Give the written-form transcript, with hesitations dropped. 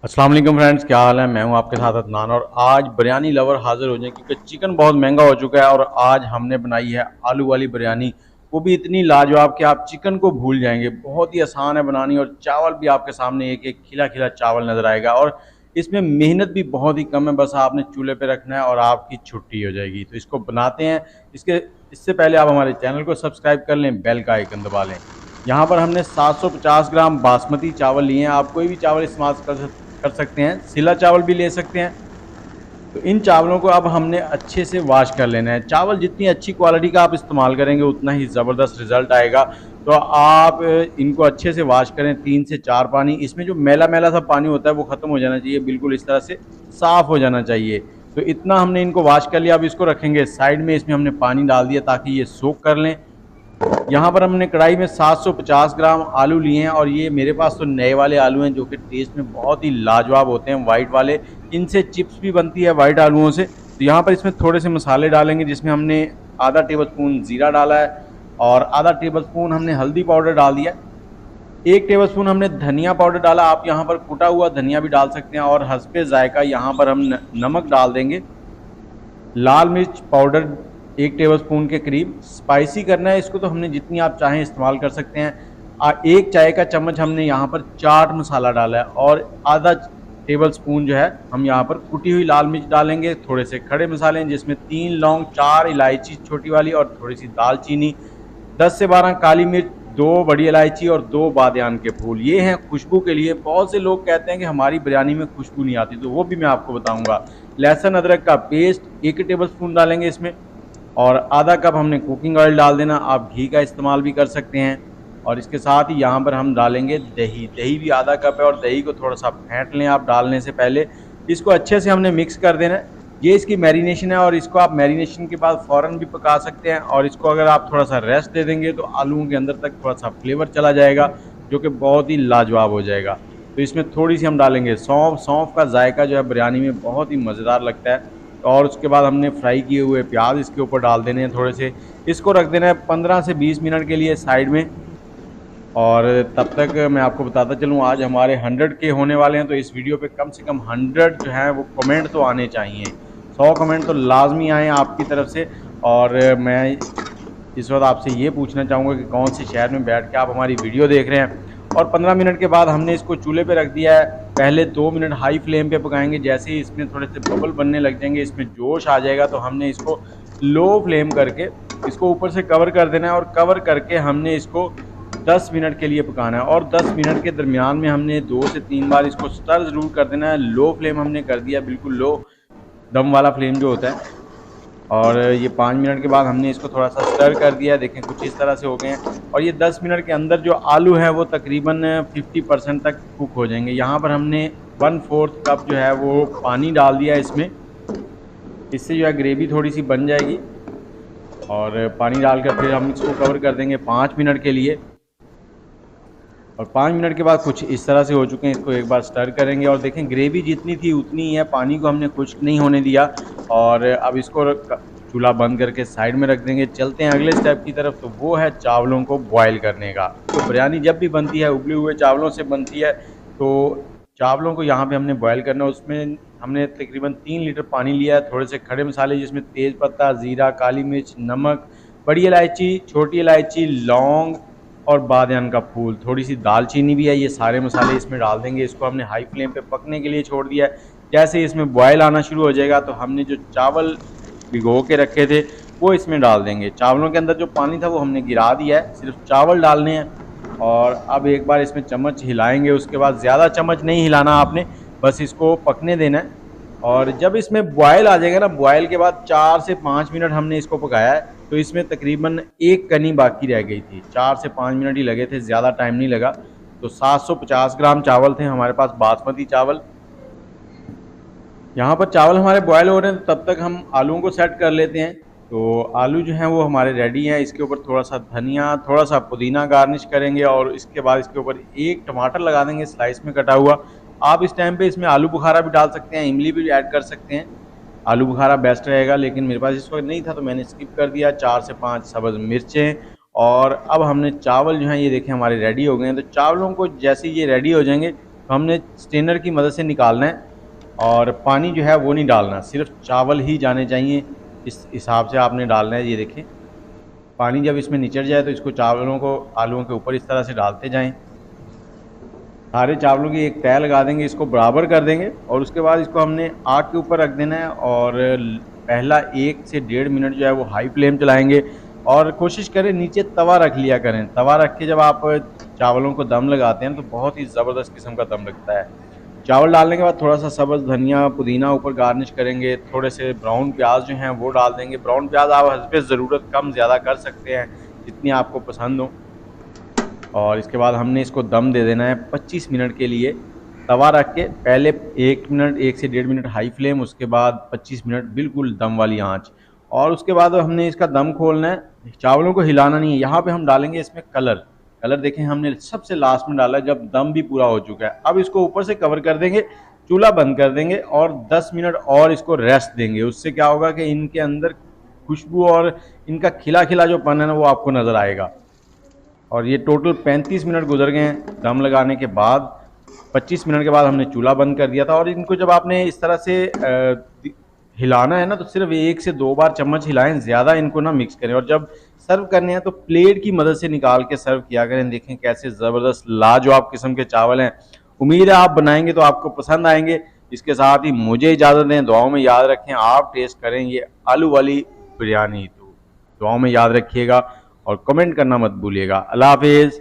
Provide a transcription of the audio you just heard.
अस्सलाम वालेकुम फ्रेंड्स, क्या हाल है। मैं हूं आपके साथ अदनान और आज बिरयानी लवर हाजिर हो जाए क्योंकि चिकन बहुत महंगा हो चुका है। और आज हमने बनाई है आलू वाली बिरयानी, वो भी इतनी लाजवाब कि आप चिकन को भूल जाएंगे। बहुत ही आसान है बनानी और चावल भी आपके सामने एक एक खिला खिला चावल नज़र आएगा। और इसमें मेहनत भी बहुत ही कम है, बस आपने चूल्हे पे रखना है और आपकी छुट्टी हो जाएगी। तो इसको बनाते हैं। इससे पहले आप हमारे चैनल को सब्सक्राइब कर लें, बेल का आइकन दबा लें। यहाँ पर हमने 750 ग्राम बासमती चावल लिए हैं। आप कोई भी चावल इस्तेमाल कर सकते हैं, सिला चावल भी ले सकते हैं। तो इन चावलों को अब हमने अच्छे से वॉश कर लेना है। चावल जितनी अच्छी क्वालिटी का आप इस्तेमाल करेंगे उतना ही ज़बरदस्त रिजल्ट आएगा। तो आप इनको अच्छे से वॉश करें, 3 से 4 पानी। इसमें जो मैला मैला सा पानी होता है वो ख़त्म हो जाना चाहिए, बिल्कुल इस तरह से साफ़ हो जाना चाहिए। तो इतना हमने इनको वॉश कर लिया। अब इसको रखेंगे साइड में। इसमें हमने पानी डाल दिया ताकि ये सोख कर लें। यहाँ पर हमने कढ़ाई में 750 ग्राम आलू लिए हैं और ये मेरे पास तो नए वाले आलू हैं जो कि टेस्ट में बहुत ही लाजवाब होते हैं, वाइट वाले। इनसे चिप्स भी बनती है वाइट आलूओं से। तो यहाँ पर इसमें थोड़े से मसाले डालेंगे, जिसमें हमने आधा टेबल स्पून ज़ीरा डाला है और आधा टेबल स्पून हमने हल्दी पाउडर डाल दिया। 1 टेबल स्पून हमने धनिया पाउडर डाला। आप यहाँ पर कुटा हुआ धनिया भी डाल सकते हैं। और हस्बे जायका यहाँ पर हम नमक डाल देंगे। लाल मिर्च पाउडर 1 टेबल स्पून के करीब। स्पाइसी करना है इसको तो हमने जितनी आप चाहें इस्तेमाल कर सकते हैं। 1 चाय का चम्मच हमने यहाँ पर चाट मसाला डाला है और आधा टेबल स्पून जो है हम यहाँ पर कुटी हुई लाल मिर्च डालेंगे। थोड़े से खड़े मसाले जिसमें 3 लौंग, 4 इलायची छोटी वाली और थोड़ी सी दालचीनी, 10 से 12 काली मिर्च, 2 बड़ी इलायची और 2 बादियान के फूल। ये हैं खुशबू के लिए। बहुत से लोग कहते हैं कि हमारी बिरयानी में खुशबू नहीं आती, तो वो भी मैं आपको बताऊंगा। लहसुन अदरक का पेस्ट 1 टेबल स्पून डालेंगे इसमें और आधा कप हमने कुकिंग ऑयल डाल देना। आप घी का इस्तेमाल भी कर सकते हैं। और इसके साथ ही यहाँ पर हम डालेंगे दही। दही भी आधा कप है और दही को थोड़ा सा फेंट लें आप डालने से पहले। इसको अच्छे से हमने मिक्स कर देना है। ये इसकी मैरिनेशन है और इसको आप मैरिनेशन के बाद फ़ौरन भी पका सकते हैं। और इसको अगर आप थोड़ा सा रेस्ट दे देंगे तो आलूओं के अंदर तक थोड़ा सा फ्लेवर चला जाएगा, जो कि बहुत ही लाजवाब हो जाएगा। तो इसमें थोड़ी सी हम डालेंगे सौंफ। सौंफ का जायका जो है बिरयानी में बहुत ही मज़ेदार लगता है। और उसके बाद हमने फ्राई किए हुए प्याज इसके ऊपर डाल देने हैं थोड़े से। इसको रख देना है 15 से 20 मिनट के लिए साइड में। और तब तक मैं आपको बताता चलूँ, आज हमारे 100 के होने वाले हैं। तो इस वीडियो पे कम से कम 100 जो हैं वो कमेंट तो आने चाहिए। 100 कमेंट तो लाजमी आए आपकी तरफ से। और मैं इस वक्त आपसे ये पूछना चाहूँगा कि कौन से शहर में बैठ के आप हमारी वीडियो देख रहे हैं। और 15 मिनट के बाद हमने इसको चूल्हे पे रख दिया है। पहले 2 मिनट हाई फ्लेम पे पकाएंगे। जैसे ही इसमें थोड़े से बबल बनने लग जाएंगे, इसमें जोश आ जाएगा, तो हमने इसको लो फ्लेम करके इसको ऊपर से कवर कर देना है। और कवर करके हमने इसको 10 मिनट के लिए पकाना है। और 10 मिनट के दरमियान में हमने 2 से 3 बार इसको स्टर ज़रूर कर देना है। लो फ्लेम हमने कर दिया, बिल्कुल लो दम वाला फ्लेम जो होता है। और ये 5 मिनट के बाद हमने इसको थोड़ा सा स्टर कर दिया। देखें कुछ इस तरह से हो गए हैं। और ये 10 मिनट के अंदर जो आलू है वो तकरीबन 50% तक कुक हो जाएंगे। यहाँ पर हमने 1/4 कप जो है वो पानी डाल दिया है इसमें। इससे जो है ग्रेवी थोड़ी सी बन जाएगी। और पानी डालकर फिर हम इसको कवर कर देंगे 5 मिनट के लिए। और 5 मिनट के बाद कुछ इस तरह से हो चुके हैं। इसको एक बार स्टर करेंगे और देखें ग्रेवी जितनी थी उतनी ही है, पानी को हमने खुश्क नहीं होने दिया। और अब इसको चूल्हा बंद करके साइड में रख देंगे। चलते हैं अगले स्टेप की तरफ, तो वो है चावलों को बॉयल करने का। तो बिरयानी जब भी बनती है उबले हुए चावलों से बनती है। तो चावलों को यहाँ पे हमने बॉयल करना है। उसमें हमने तकरीबन 3 लीटर पानी लिया है। थोड़े से खड़े मसाले जिसमें तेज़ पत्ता, ज़ीरा, काली मिर्च, नमक, बड़ी इलायची, छोटी इलायची, लौंग और बादियान का फूल, थोड़ी सी दालचीनी भी है। ये सारे मसाले इसमें डाल देंगे। इसको हमने हाई फ्लेम पे पकने के लिए छोड़ दिया है। जैसे ही इसमें बॉयल आना शुरू हो जाएगा तो हमने जो चावल भिगो के रखे थे वो इसमें डाल देंगे। चावलों के अंदर जो पानी था वो हमने गिरा दिया है, सिर्फ चावल डालने हैं। और अब एक बार इसमें चम्मच हिलाएंगे। उसके बाद ज़्यादा चम्मच नहीं हिलाना आपने, बस इसको पकने देना है। और जब इसमें बॉयल आ जाएगा ना, बॉयल के बाद 4 से 5 मिनट हमने इसको पकाया है। तो इसमें तकरीबन 1 कनी बाकी रह गई थी। 4 से 5 मिनट ही लगे थे, ज़्यादा टाइम नहीं लगा। तो 750 ग्राम चावल थे हमारे पास, बासमती चावल। यहाँ पर चावल हमारे बॉयल हो रहे हैं, तो तब तक हम आलूओं को सेट कर लेते हैं। तो आलू जो हैं वो हमारे रेडी हैं। इसके ऊपर थोड़ा सा धनिया, थोड़ा सा पुदीना गार्निश करेंगे और इसके बाद इसके ऊपर 1 टमाटर लगा देंगे स्लाइस में कटा हुआ। आप इस टाइम पे इसमें आलू बुखारा भी डाल सकते हैं, इमली भी ऐड कर सकते हैं। आलू बुखारा बेस्ट रहेगा, लेकिन मेरे पास इस वक्त नहीं था तो मैंने स्किप कर दिया। 4 से 5 सब्ज़ मिर्चें। और अब हमने चावल जो हैं ये देखें हमारे रेडी हो गए हैं। तो चावलों को जैसे ही ये रेडी हो जाएंगे तो हमने स्ट्रेनर की मदद से निकालना है और पानी जो है वो नहीं डालना, सिर्फ चावल ही जाने चाहिए, इस हिसाब से आपने डालना है। ये देखें, पानी जब इसमें निचर जाए तो इसको चावलों को आलूओं के ऊपर इस तरह से डालते जाएं। सारे चावलों की एक तय लगा देंगे, इसको बराबर कर देंगे और उसके बाद इसको हमने आग के ऊपर रख देना है और पहला 1 से 1.5 मिनट जो है वो हाई फ्लेम चलाएंगे और कोशिश करें नीचे तवा रख लिया करें। तवा रख के जब आप चावलों को दम लगाते हैं तो बहुत ही ज़बरदस्त किस्म का दम लगता है। चावल डालने के बाद थोड़ा सा सब्ज़ धनिया पुदीना ऊपर गार्निश करेंगे, थोड़े से ब्राउन प्याज जो हैं वो डाल देंगे। ब्राउन प्याज आप हस्बे ज़रूरत कम ज़्यादा कर सकते हैं, जितनी आपको पसंद हो। और इसके बाद हमने इसको दम दे देना है 25 मिनट के लिए। तवा रख के पहले 1 मिनट 1 से 1.5 मिनट हाई फ्लेम, उसके बाद 25 मिनट बिल्कुल दम वाली आंच और उसके बाद हमने इसका दम खोलना है। चावलों को हिलाना नहीं है। यहाँ पे हम डालेंगे इसमें कलर। कलर देखें हमने सबसे लास्ट में डाला जब दम भी पूरा हो चुका है। अब इसको ऊपर से कवर कर देंगे, चूल्हा बंद कर देंगे और 10 मिनट और इसको रेस्ट देंगे। उससे क्या होगा कि इनके अंदर खुशबू और इनका खिला खिला जो पन है ना वो आपको नज़र आएगा। और ये टोटल 35 मिनट गुजर गए हैं दम लगाने के बाद। 25 मिनट के बाद हमने चूल्हा बंद कर दिया था। और इनको जब आपने इस तरह से हिलाना है ना तो सिर्फ 1 से 2 बार चम्मच हिलाएं, ज़्यादा इनको ना मिक्स करें। और जब सर्व करने हैं तो प्लेट की मदद से निकाल के सर्व किया करें। देखें कैसे ज़बरदस्त लाजवाब किस्म के चावल हैं। उम्मीद है आप बनाएंगे तो आपको पसंद आएंगे। इसके साथ ही मुझे इजाज़त दें, दुआओं में याद रखें। आप टेस्ट करें ये आलू वाली बिरयानी, तो दुआओं में याद रखिएगा और कमेंट करना मत भूलिएगा। अल्लाह हाफिज़।